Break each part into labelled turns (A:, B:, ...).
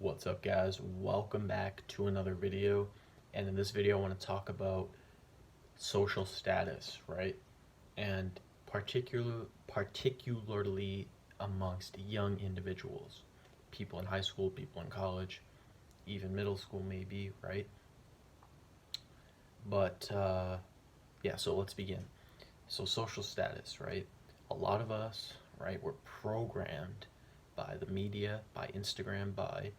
A: What's up, guys? Welcome back to another video. And in this video I want to talk about social status, right? And particularly amongst young individuals, people in high school, people in college, even middle school maybe, right? But yeah, so let's begin. So social status, right? A lot of us, right, we're programmed by the media, by Instagram, by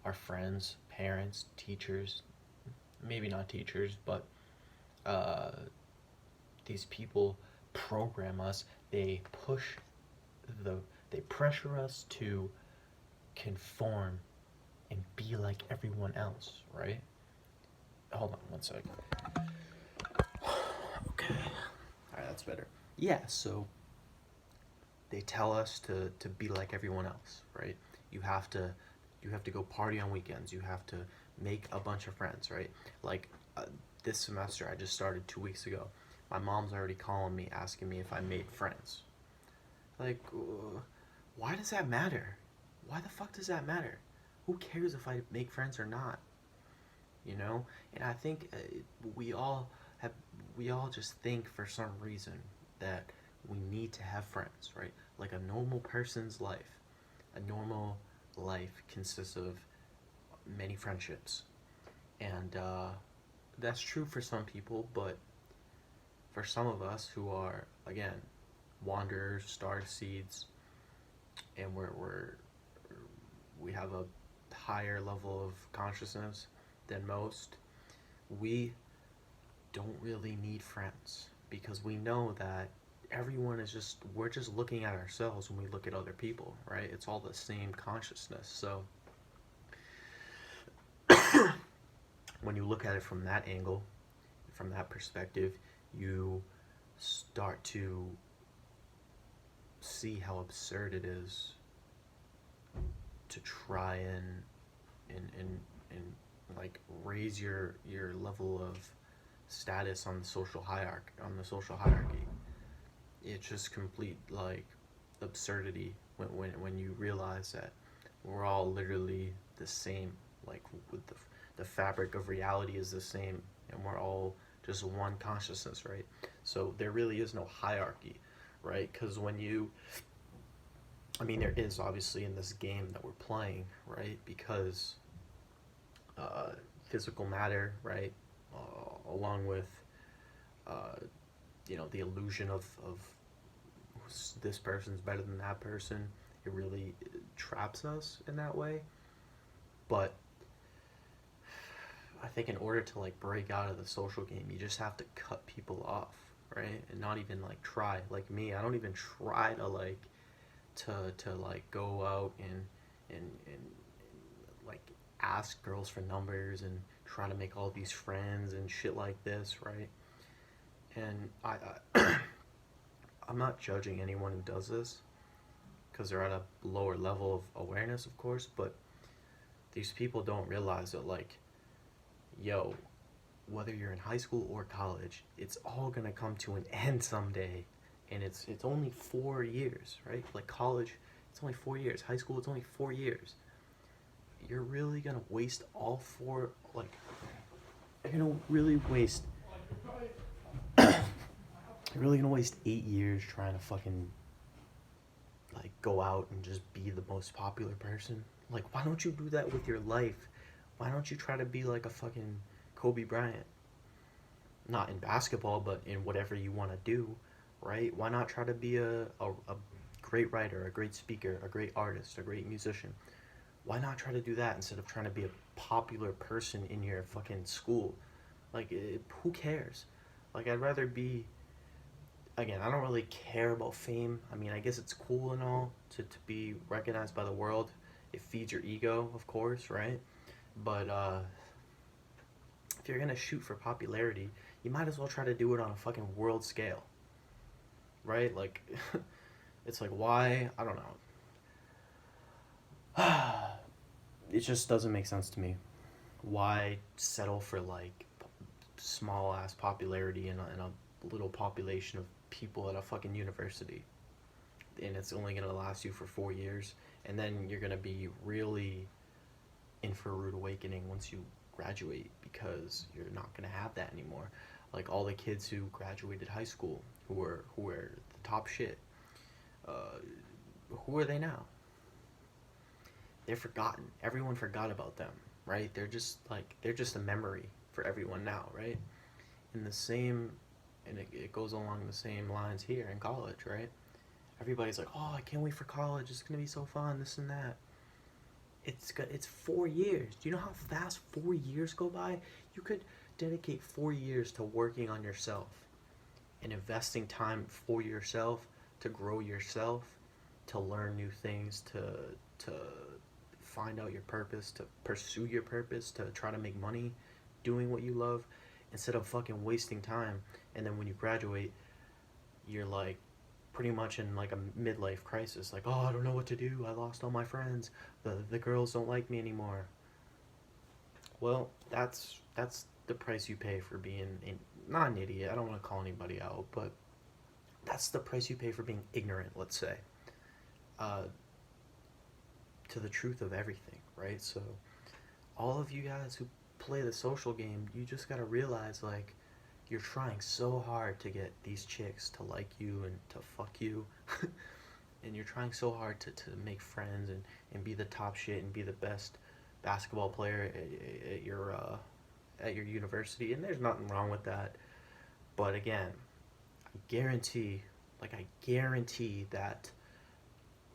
A: our friends, parents, teachers, maybe not teachers, but uh, these people program us. They push the, they pressure us to conform and be like everyone else, right? Hold on one second. Okay. All right, that's better. Yeah, so they tell us to be like everyone else, right? You have to you have to go party on weekends. You have to make a bunch of friends, right? Like this semester, I just started 2 weeks ago. My mom's already calling me, asking me if I made friends. Like, why does that matter? Why the fuck does that matter? Who cares if I make friends or not? You know? And I think we all have, we all just think for some reason that we need to have friends, right? Like a normal person's life. A normal life consists of many friendships. And that's true for some people, but for some of us who are, again, wanderers, star seeds, and we have a higher level of consciousness than most, we don't really need friends because we know that everyone is just, we're just looking at ourselves when we look at other people, right? It's all the same consciousness. So when you look at it from that angle, from that perspective, you start to see how absurd it is to try and like raise your level of status on the social hierarchy. It's just complete like absurdity when you realize that we're all literally the same, like with the fabric of reality is the same, and we're all just one consciousness, right? So there really is no hierarchy, right? Because when you, I mean, there is obviously in this game that we're playing, right? Because physical matter, right? Along with, uh, the illusion of this person's better than that person, it really traps us in that way. But I think in order to like break out of the social game, you just have to cut people off, right? And not even like try. Like me, I don't even try to like to like go out and like ask girls for numbers and try to make all these friends and shit like this, right? And I'm not judging anyone who does this because they're at a lower level of awareness, of course, but these people don't realize that, like, yo, whether you're in high school or college, it's all gonna come to an end someday, and it's only 4 years, right? Like college, it's only 4 years. High school, it's only 4 years. You're really gonna waste all four, like, you're gonna really waste, you're really gonna waste 8 years trying to fucking like go out and just be the most popular person. Like, why don't you do that with your life? Why don't you try to be like a fucking Kobe Bryant? Not in basketball, but in whatever you want to do, right? Why not try to be a great writer, a great speaker, a great artist, a great musician? Why not try to do that instead of trying to be a popular person in your fucking school? Like, who cares? Like, I'd rather be, again, I don't really care about fame. I mean, I guess it's cool and all to be recognized by the world. It feeds your ego, of course, right? But if you're gonna shoot for popularity, you might as well try to do it on a fucking world scale, right? Like, it's like, why? I don't know. It just doesn't make sense to me. Why settle for like small ass popularity in a little population of people at a fucking university? And it's only gonna last you for 4 years, and then you're gonna be really in for a rude awakening once you graduate, because you're not going to have that anymore. Like all the kids who graduated high school, who were the top shit, uh, who are they now? They're forgotten. Everyone forgot about them, right? They're just a memory for everyone now, right? In the same, and it goes along the same lines here in college, right? Everybody's like, oh, I can't wait for college. It's gonna be so fun. This and that. It's 4 years. Do you know how fast 4 years go by? You could dedicate 4 years to working on yourself and investing time for yourself, to grow yourself, to learn new things, to find out your purpose, to pursue your purpose, to try to make money doing what you love, instead of fucking wasting time. And then when you graduate, you're like pretty much in like a midlife crisis, like, oh, I don't know what to do. I lost all my friends. The girls don't like me anymore. Well, that's the price you pay for being not an idiot. I don't want to call anybody out, but that's the price you pay for being ignorant, let's say, uh, to the truth of everything, right? So all of you guys who play the social game, you just gotta realize, like, you're trying so hard to get these chicks to like you and to fuck you. And you're trying so hard to make friends and be the top shit and be the best basketball player at your university. And there's nothing wrong with that. But again, guarantee, I guarantee that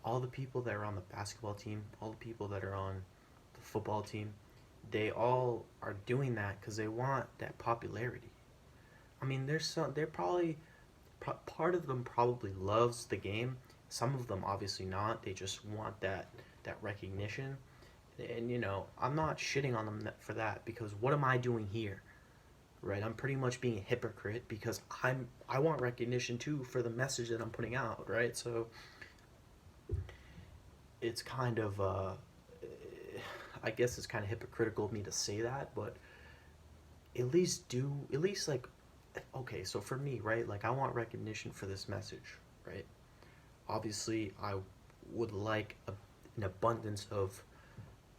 A: all the people that are on the basketball team, all the people that are on the football team, they all are doing that because they want that popularity. I mean, they're probably, part of them probably loves the game. Some of them obviously not. They just want that recognition. And I'm not shitting on them for that, because what am I doing here? Right? I'm pretty much being a hypocrite because I want recognition too for the message that I'm putting out, right? So it's kind of I guess it's kind of hypocritical of me to say that, but at least like, okay, so for me, right, like I want recognition for this message, right? Obviously I would like an abundance of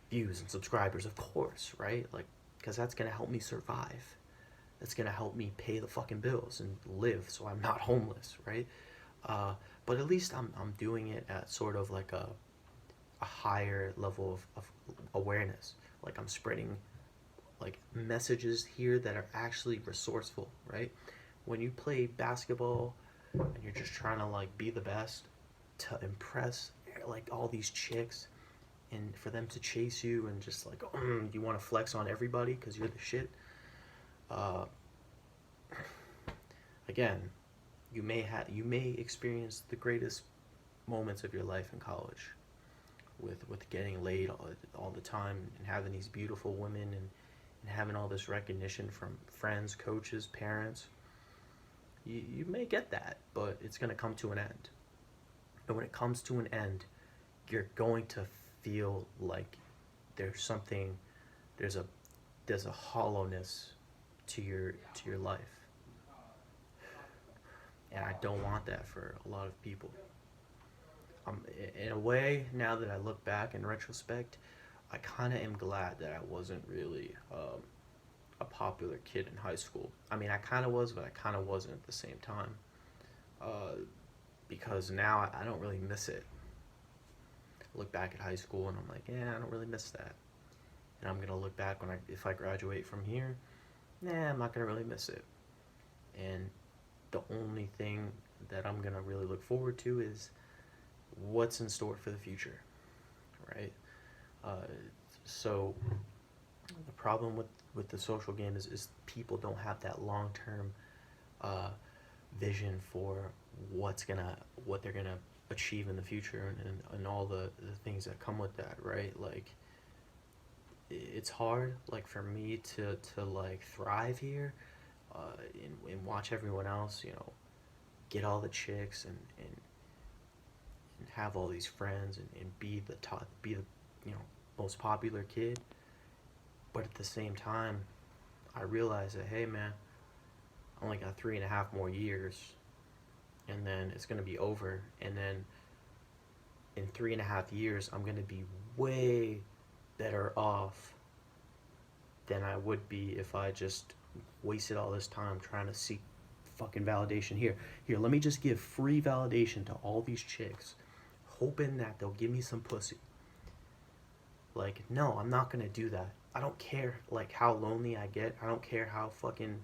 A: views and subscribers, of course, right? Like, because that's gonna help me survive. That's gonna help me pay the fucking bills and live, so I'm not homeless, right? uh, but at least I'm doing it at sort of like a higher level of awareness. Like I'm spreading like messages here that are actually resourceful, right? When you play basketball and you're just trying to like be the best to impress like all these chicks, and for them to chase you and just like you want to flex on everybody because you're the shit. uh, Again, you may experience the greatest moments of your life in college, with getting laid all the time and having these beautiful women, and having all this recognition from friends, coaches, parents. You may get that, but it's going to come to an end. And when it comes to an end, you're going to feel like there's something, there's a there's a hollowness to your life. And I don't want that for a lot of people. In a way, now that I look back in retrospect, I kind of am glad that I wasn't really a popular kid in high school. I mean, I kind of was, but I kind of wasn't at the same time. Uh, because now I don't really miss it. I look back at high school and I'm like, yeah, I don't really miss that. And I'm gonna look back if I graduate from here, nah, I'm not gonna really miss it. And the only thing that I'm gonna really look forward to is what's in store for the future, right? Uh, so the problem with the social game is people don't have that long term uh, vision for what they're gonna achieve in the future, and all the things that come with that, right? Like it's hard, like for me to like thrive here, and watch everyone else, get all the chicks and have all these friends, and be the top, be the most popular kid. But at the same time, I realize that, hey man, I only got 3.5 more years, and then it's gonna be over. And then in 3.5 years, I'm gonna be way, better off than I would be if I just wasted all this time trying to seek fucking validation. Here, let me just give free validation to all these chicks, hoping that they'll give me some pussy. Like, no, I'm not gonna do that. I don't care like how lonely I get. I don't care how fucking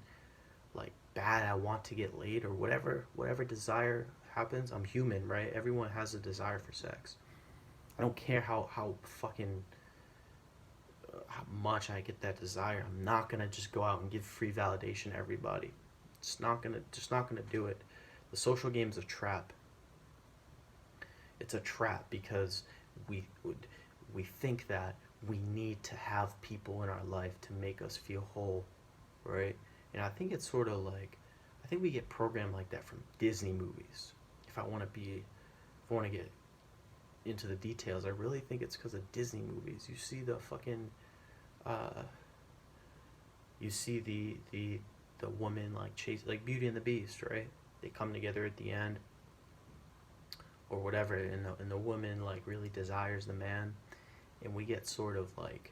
A: like bad I want to get laid or whatever desire happens. I'm human, right? Everyone has a desire for sex. I don't care how fucking how much I get that desire. I'm not gonna just go out and give free validation to everybody. Just not gonna do it. The social game's a trap. It's a trap because we would we think that we need to have people in our life to make us feel whole, right? And I think it's sort of like, I think we get programmed like that from Disney movies. If I want to get into the details, I really think it's because of Disney movies. You see the fucking, you see the woman like chase, like Beauty and the Beast, right? They come together at the end, or whatever, and the woman like really desires the man, and we get sort of like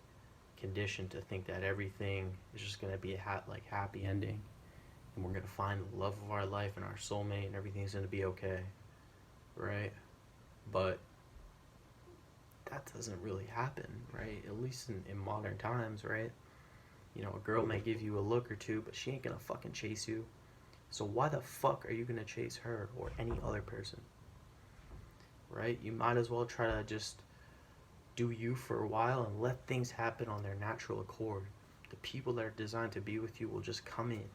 A: conditioned to think that everything is just gonna be a like happy ending, and we're gonna find the love of our life and our soulmate, and everything's gonna be okay, right? But that doesn't really happen, right? At least in modern times, right? You know, a girl may give you a look or two, but she ain't gonna fucking chase you. So why the fuck are you gonna chase her or any other person? Right? You might as well try to just do you for a while and let things happen on their natural accord. The people that are designed to be with you will just come in.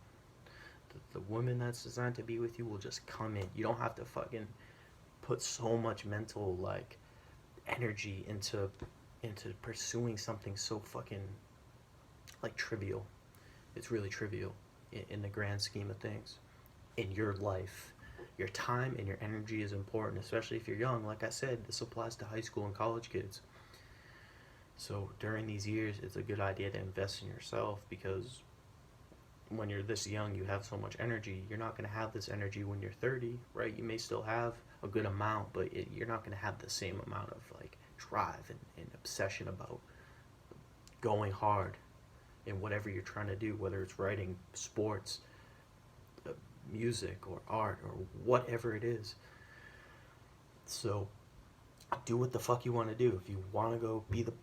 A: The woman that's designed to be with you will just come in. You don't have to fucking put so much mental like energy into pursuing something so fucking like trivial. It's really trivial in the grand scheme of things. In your life, your time and your energy is important, especially if you're young. Like I said, this applies to high school and college kids. So during these years, it's a good idea to invest in yourself, because when you're this young, you have so much energy. You're not going to have this energy when you're 30, right? You may still have a good amount, but you're not going to have the same amount of like drive and obsession about going hard in whatever you're trying to do, whether it's writing, sports, music, or art, or whatever it is. So do what the fuck you want to do. If you want to go be the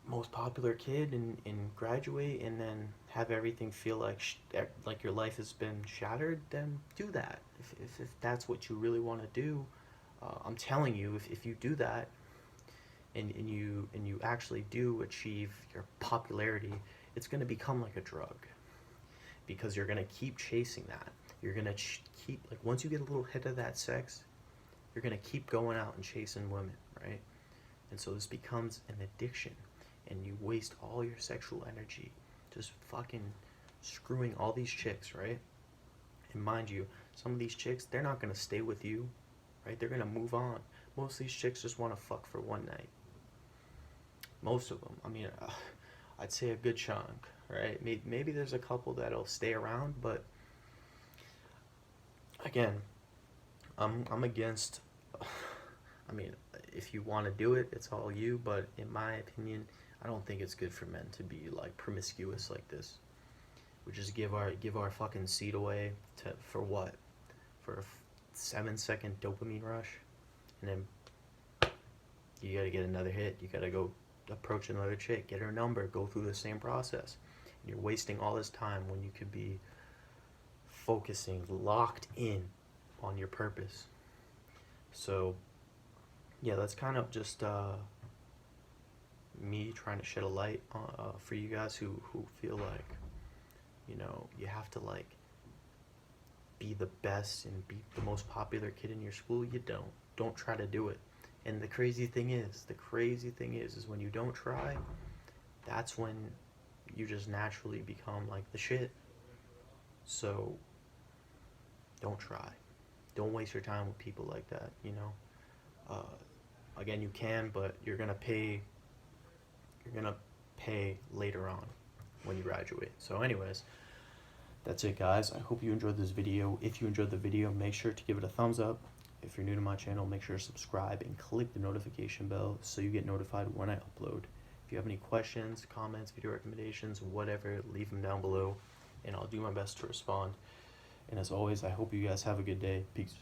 A: most popular kid and graduate and then have everything feel like your life has been shattered, then do that. If that's what you really want to do, I'm telling you, if you do that and you actually do achieve your popularity, it's going to become like a drug, because you're going to keep chasing that. You're going to keep, like, once you get a little hit of that sex, you're going to keep going out and chasing women, right? And so this becomes an addiction, and you waste all your sexual energy just fucking screwing all these chicks, right? And mind you, some of these chicks, they're not going to stay with you, right? They're going to move on. Most of these chicks just want to fuck for one night. Most of them. I mean, I'd say a good chunk, right? Maybe there's a couple that'll stay around, but again, I'm against. I mean, if you want to do it, it's all you. But in my opinion, I don't think it's good for men to be like promiscuous like this. We just give our fucking seed away for what? For a 7-second dopamine rush, and then you gotta get another hit. You gotta go approach another chick, get her number, go through the same process. And you're wasting all this time when you could be focusing, locked in on your purpose. So yeah, that's kind of just me trying to shed a light for you guys who feel like, you know, you have to like be the best and be the most popular kid in your school. You don't try to do it. And the crazy thing is when you don't try, that's when you just naturally become like the shit. So don't try. Don't waste your time with people like that, you know. Again, you can, but you're gonna pay later on when you graduate. So anyways, that's it, guys. I hope you enjoyed this video. If you enjoyed the video, make sure to give it a thumbs up. If you're new to my channel, make sure to subscribe and click the notification bell so you get notified when I upload. If you have any questions, comments, video recommendations, whatever, leave them down below, and I'll do my best to respond. And as always, I hope you guys have a good day. Peace.